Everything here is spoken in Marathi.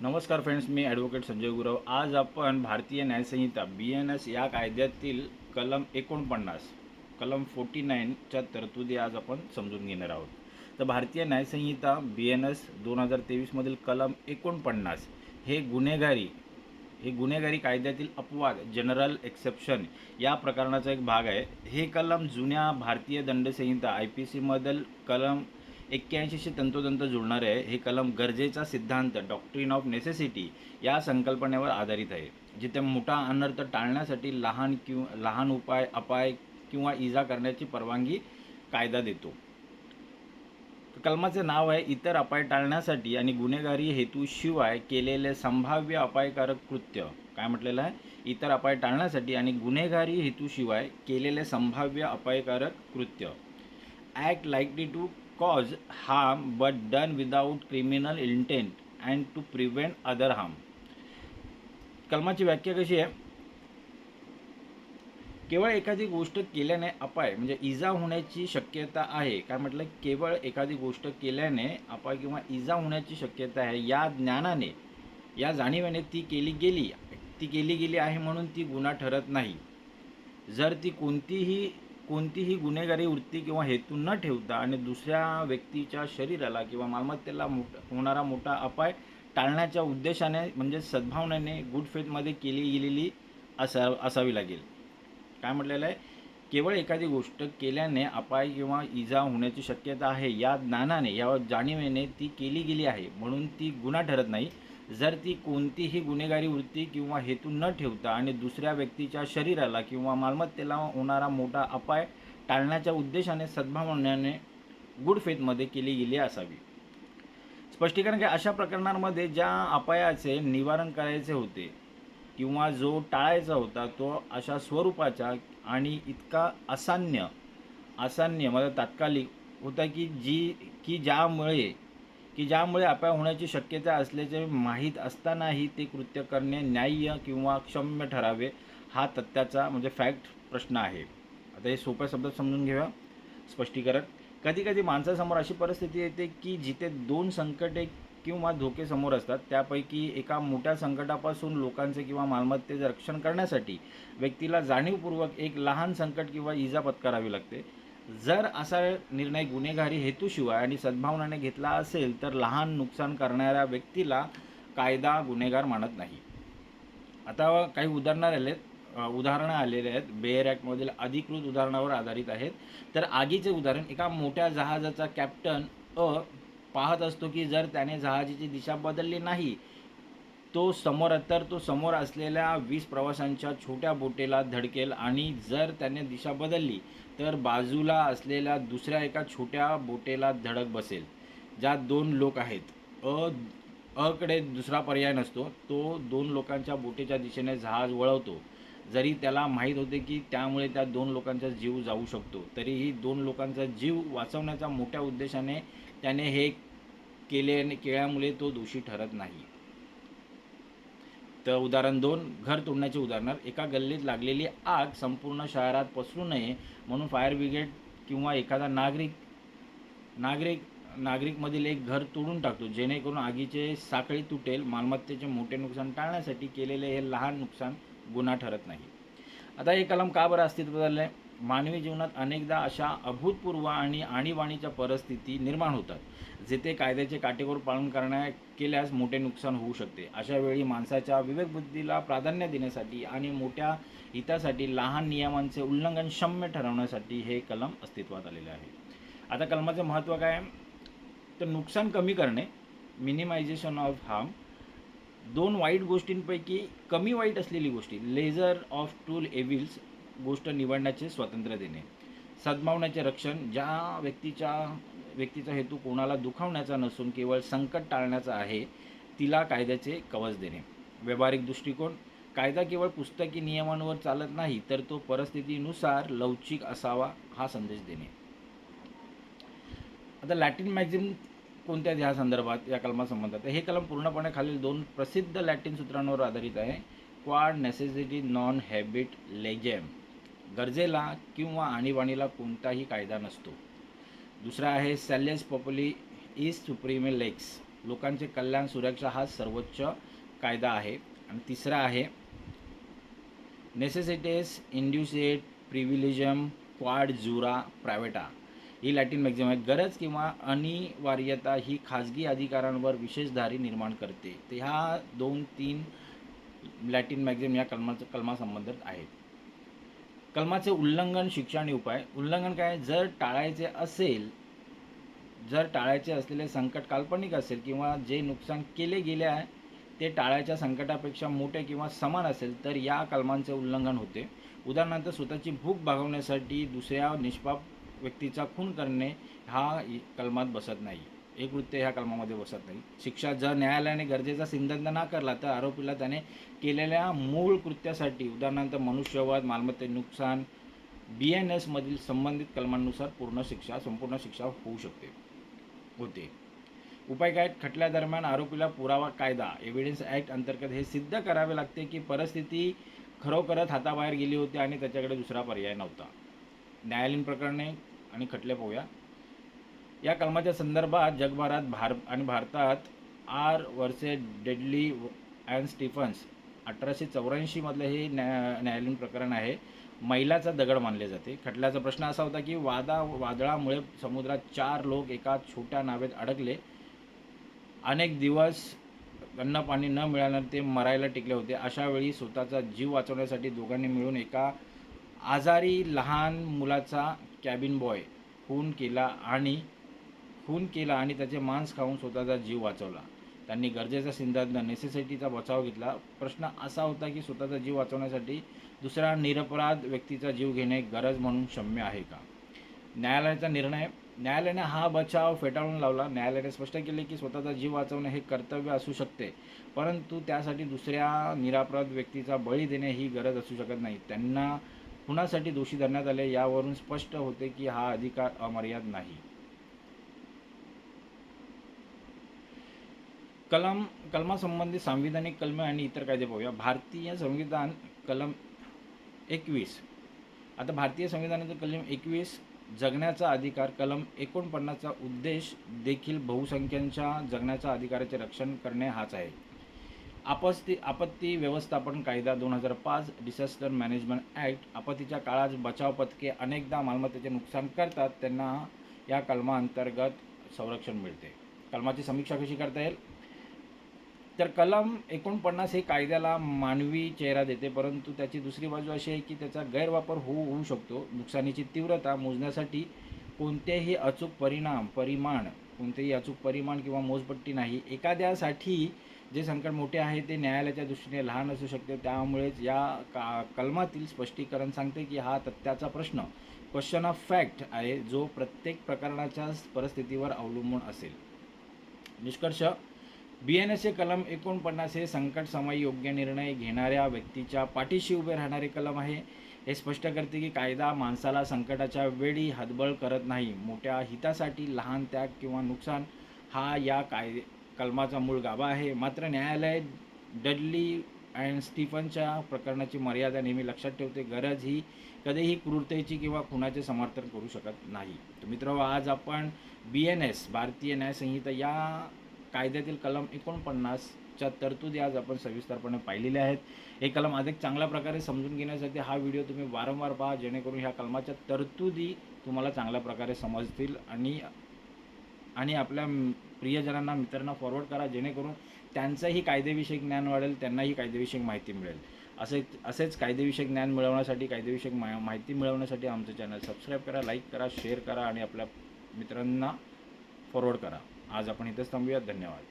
नमस्कार फ्रेंड्स, मी ॲडव्होकेट संजय गुरव. आज आपण भारतीय न्यायसंहिता BNS या कायद्यातील कलम 49 कलम 49च्या तरतुदी आज आपण समजून घेणार आहोत. तर भारतीय न्यायसंहिता BNS 2023मधील कलम 49 हे गुन्हेगारी कायद्यातील अपवाद जनरल एक्सेप्शन या प्रकरणाचा एक भाग आहे. हे कलम जुन्या भारतीय दंडसंहिता IPCमधील कलम 81शी तंतोतंत जुळणारे आहे. हे कलम गरजेचा सिद्धांत डॉक्ट्रिन ऑफ नेसेसिटी या संकल्पनेवर आधारित आहे, जिथे मोठा अनर्थ टाळण्यासाठी लहान उपाय अपाय किंवा इजा करण्याची परवानगी कायदा देतो. कलमाचे नाव आहे इतर अपाय टाळण्यासाठी आणि गुन्हेगारी हेतूशिवाय केलेले संभाव्य अपायकारक कृत्य. काय म्हटलेलं आहे? इतर अपाय टाळण्यासाठी आणि गुन्हेगारी हेतूशिवाय केलेले संभाव्य अपायकारक कृत्य. Act likely to cause harm but done without criminal intent and to prevent other harm. कलमाची व्याख्या कशी आहे? केवळ एखादी गोष्ट केल्याने अपाय म्हणजे इजा होण्याची शक्यता आहे. काय म्हटलं? केवळ एखादी गोष्ट केल्याने अपाय किंवा इजा होण्याची शक्यता आहे या ज्ञानाने, या जाणीवेने ती केली गेली आहे म्हणून ती गुन्हा ठरत नाही. जर ती कोणतीही गुन्हेगारी वृत्ती किंवा हेतू न ठेवता आणि दुसऱ्या व्यक्तीच्या शरीराला किंवा मालमत्तेला होणारा मोठा अपाय टाळण्याच्या उद्देशाने म्हणजे सद्भावनेने गुड फेथमध्ये केली गेलेली असावी लागेल. काय म्हटलेलं आहे? केवळ एखादी गोष्ट केल्याने अपाय किंवा इजा होण्याची शक्यता आहे या ज्ञानाने, या जाणीवेने ती केली गेली आहे म्हणून ती गुन्हा ठरत नाही. जर ती कोणतीही गुन्हेगारी वृत्ती किंवा हेतू न ठेवता आणि दुसऱ्या व्यक्तीच्या शरीराला किंवा मालमत्तेला होणारा मोठा अपाय टाळण्याच्या उद्देशाने सद्भावनेने गुड फेथमध्ये केली गेली असावी. स्पष्टीकरण काय? अशा प्रकरणांमध्ये ज्या अपायाचे निवारण करायचे होते किंवा जो टाळायचा होता तो अशा स्वरूपाचा आणि इतका असान्य म्हणजे तात्कालिक होता की ज्यामुळे अपाय होण्याची शक्यता असल्याचे माहीत असतानाही ते कृत्य करणे न्याय्य किंवा क्षम्य ठरावे, हा तथ्याचा म्हणजे फॅक्ट प्रश्न आहे. आता हे सोप्या शब्दात समजून घेऊया. स्पष्टीकरण. कधीकधी माणसासमोर अशी परिस्थिती येते की जिथे दोन संकटे किंवा धोके समोर असतात. त्यापैकी एका मोठ्या संकटापासून लोकांचे किंवा मालमत्तेचे रक्षण करण्यासाठी व्यक्तीला जाणीवपूर्वक एक लहान संकट किंवा इजा पत्करावी लागते. जर असा निर्णय गुन्हेगारी हेतूशिवाय आणि सद्भावनेने घेतला असेल तर लहान नुकसान करणाऱ्या व्यक्तीला कायदा गुन्हेगार मानत नाही. आता काही उदाहरणं आलेले आहेत. बेअर ॲक्टमधील अधिकृत उदाहरणावर आधारित आहेत. तर आगीचे उदाहरण. एका मोठ्या जहाजाचा कॅप्टन पाहत असतो की जर त्याने जहाजाची दिशा बदलली नाही तो समोर असलेल्या 20 प्रवाशांच्या छोट्या बोटीला धडकेल आणि जर त्याने दिशा बदलली तर बाजूला असलेल्या दुसऱ्या एका छोट्या बोटीला धडक बसेल ज्यात 2 लोक आहेत. कडे दुसरा पर्याय नसतो. तो 2 लोकांच्या बोटीच्या दिशेने जहाज वळवतो. जरी त्याला माहीत होते की त्यामुळे त्या 2 लोकांचा जीव जाऊ शकतो, तरीही 2 लोकांचा जीव वाचवण्याच्या मोठ्या उद्देशाने त्याने हे केल्यामुळे तो दोषी ठरत नाही. तर उदाहरण 2, घर तोडण्याचे उदाहरण. एका गल्लीत लागलेली आग संपूर्ण शहरात पसरू नये म्हणून फायर ब्रिगेड किंवा एखादा नागरिकमधील एक घर तोडून टाकतो जेणेकरून आगीचे साखळी तुटेल. मालमत्तेचे मोठे नुकसान टाळण्यासाठी केलेले हे लहान नुकसान गुन्हा ठरत नाही. आता हे कलम का बरं अस्तित्वात आलं आहे? मानवी जीवनात अनेकदा अशा अभूतपूर्व आणि आणीबाणीच्या परिस्थिती निर्माण होतात जिथे कायद्याचे काटेकोर पालन केल्यास मोठे नुकसान होऊ शकते. अशा वेळी माणसाच्या विवेकबुद्धीला प्राधान्य देण्यासाठी आणि मोठ्या हितासाठी लहान नियमांचे उल्लंघन क्षम्य ठरवण्यासाठी हे कलम अस्तित्वात आलेले आहे. आता कलमाचे महत्त्व काय आहे? तर नुकसान कमी करणे, मिनिमायझेशन ऑफ हार्म. 2 वाईट गोष्टींपैकी कमी वाईट असलेली गोष्टी, लेझर ऑफ टू एव्हिल्स, गोष्ट निवडण्याचे स्वातंत्र्य देणे. सद्भावनेचे रक्षण. ज्या व्यक्तीचा हेतू कोणाला दुखावण्याचा नसून केवळ संकट टाळण्याचा आहे तिला कायद्याचे कवच देणे. व्यावहारिक दृष्टिकोन. कायदा केवळ पुस्तकी नियमांवर चालत नाही तर तो परिस्थितीनुसार लवचिक असावा हा संदेश देणे. आता लॅटिन मॅक्झिम कोणत्या ह्या संदर्भात या कलमासंबंधात? हे कलम पूर्णपणे खालील 2 प्रसिद्ध लॅटिन सूत्रांवर आधारित आहे. Quad necessity non habit lezim, गरजेला किंवा आणीबाणीला कोणताही कायदा नसतो. दुसरा आहे सॅलेस पॉप्युली इज सुप्रीमे लेक्स, लोकांचे कल्याण सुरक्षा हा सर्वोच्च कायदा आहे. आणि तिसरा आहे नेसेसिटेस इंड्युसेट प्रिव्हिलेजम क्वाड जुरा प्रायव्हेटा. ही लॅटिन मॅक्झिम आहे. गरज किंवा अनिवार्यता ही खाजगी अधिकारांवर विशेषधारी निर्माण करते. ते ह्या 2-3 लॅटिन मॅक्झिम या कलमासंबंधित आहेत. कलमाचे उल्लंघन, शिक्षा आणि उपाय. उल्लंघन काय? जर टाळायचे असलेले संकट काल्पनिक असेल किंवा जे नुकसान केले गेले आहे ते टाळायच्या संकटापेक्षा मोठे किंवा समान असेल तर या कलमांचे उल्लंघन होते. उदाहरणार्थ, स्वतःची भूक भागवण्यासाठी दुसऱ्या निष्पाप व्यक्तीचा खून करणे हा कलमात बसत नाही. एक कृत्य ह्या कलमामध्ये बसत नाही. शिक्षा. जर न्यायालयाने गरजेचा सिद्धांत ना करला तर आरोपीला त्याने केलेल्या मूळ कृत्यासाठी उदाहरणार्थ मनुष्यवध, मालमत्ते नुकसान, BNS मधील संबंधित कलमांनुसार संपूर्ण शिक्षा होऊ होते. उपाय काय? खटल्यादरम्यान आरोपीला पुरावा कायदा एव्हिडन्स ॲक्ट अंतर्गत हे सिद्ध करावे लागते की परिस्थिती खरोखरच हाताबाहेर गेली होती आणि त्याच्याकडे दुसरा पर्याय नव्हता. न्यायालयीन प्रकरणे आणि खटले पाहूया. या कलमाच्या संदर्भात जगभरात आणि भारतात R versus Dudley and Stephens 1884 मधलं हे न्यायालयीन प्रकरण आहे. मैलाचा दगड मानले जाते. खटल्याचा प्रश्न असा होता की वादळामुळे समुद्रात 4 लोक एका छोट्या नावेत अडकले. अनेक दिवस अन्न पाणी न मिळाल्याने ते मरायला टिकले होते. अशा वेळी स्वतःचा जीव वाचवण्यासाठी दोघांनी मिळून एका आजारी लहान मुलाचा कॅबिन बॉय खून केला आणि त्याचे मांस खाऊन स्वतःचा जीव वाचवला. त्यांनी गरजेचा सिद्धांत नेसेसिटीचा बचाव घेतला. प्रश्न असा होता की स्वतःचा जीव वाचवण्यासाठी दुसऱ्या निरपराध व्यक्तीचा जीव घेणे गरज म्हणून क्षम्य आहे का? न्यायालयाचा निर्णय. न्यायालयाने हा बचाव फेटाळून लावला. न्यायालयाने स्पष्ट केले की स्वतःचा जीव वाचवणे हे कर्तव्य असू शकते, परंतु त्यासाठी दुसऱ्या निरपराध व्यक्तीचा बळी देणे ही गरज असू शकत नाही. त्यांना खुनासाठी दोषी धरण्यात आले. यावरून स्पष्ट होते की हा अधिकार अमर्याद नाही. कलमासंबंधी सांविधानिक कलमे आणि इतर कायदे पाहूया. भारतीय संविधान कलम 21. आता भारतीय संविधानाचं कलम 21 जगण्याचा अधिकार. कलम 49चा उद्देश देखील बहुसंख्यांच्या जगण्याच्या अधिकाराचे रक्षण करणे हाच आहे. आपत्ती व्यवस्थापन कायदा 2005, डिझास्टर मॅनेजमेंट ॲक्ट. आपत्तीच्या काळात बचाव पथके अनेकदा मालमत्तेचे नुकसान करतात, त्यांना या कलमाअंतर्गत संरक्षण मिळते. कलमाची समीक्षा कशी करता येईल? तर कलम 49 हे कायद्याला मानवी चेहरा देते, परंतु त्याची दुसरी बाजू अशी आहे की त्याचा गैरवापर होऊ शकतो. नुकसानीची तीव्रता मोजण्यासाठी कोणतेही अचूक परिमाण किंवा मोजपट्टी नाही. एखाद्यासाठी जे संकट मोठे आहे ते न्यायालयाच्या दृष्टीने लहान असू शकते. त्यामुळेच या कलमातील स्पष्टीकरण सांगते की हा तथ्याचा प्रश्न, क्वेश्चन ऑफ फॅक्ट आहे, जो प्रत्येक प्रकरणाच्या परिस्थितीवर अवलंबून असेल. निष्कर्ष. BNS कलम 49 हे संकट समयी योग्य निर्णय घेणाऱ्या व्यक्तीच्या पाठीशी उभे राहणारे कलम आहे. हे स्पष्ट करते की कायदा माणसाला संकटाच्या वेळी हतबल करत नाही. मोठ्या हितासाठी लहान त्याग किंवा नुकसान हा या कलमाचा मूळ गाभा आहे. मात्र न्यायालय डडली अँड स्टीफनच्या प्रकरणाची मर्यादा नेहमी लक्षात ठेवते. गरज ही कधीही क्रूरतेची किंवा खुनाचे समर्थन करू शकत नाही. तर मित्रांनो, आज आपण BNS भारतीय न्याय संहिता या कायद्यातील कलम 49च्या तरतुदी आज आपण सविस्तरपणे पाहिलेल्या आहेत. हे कलम अधिक चांगल्या प्रकारे समजून घेण्यासाठी हा व्हिडिओ तुम्ही वारंवार पहा, जेणेकरून ह्या कलमाच्या तरतुदी तुम्हाला चांगल्या प्रकारे समजतील आणि आपल्या प्रियजनांना, मित्रांना फॉरवर्ड करा, जेणेकरून त्यांचंही कायदेविषयक ज्ञान वाढेल, त्यांनाही कायदेविषयक माहिती मिळेल. असेच कायदेविषयक ज्ञान मिळवण्यासाठी, कायदेविषयक माहिती मिळवण्यासाठी आमचं चॅनल सबस्क्राईब करा, लाईक करा, शेअर करा आणि आपल्या मित्रांना फॉरवर्ड करा. आज आपण इथेच थांबूया. धन्यवाद.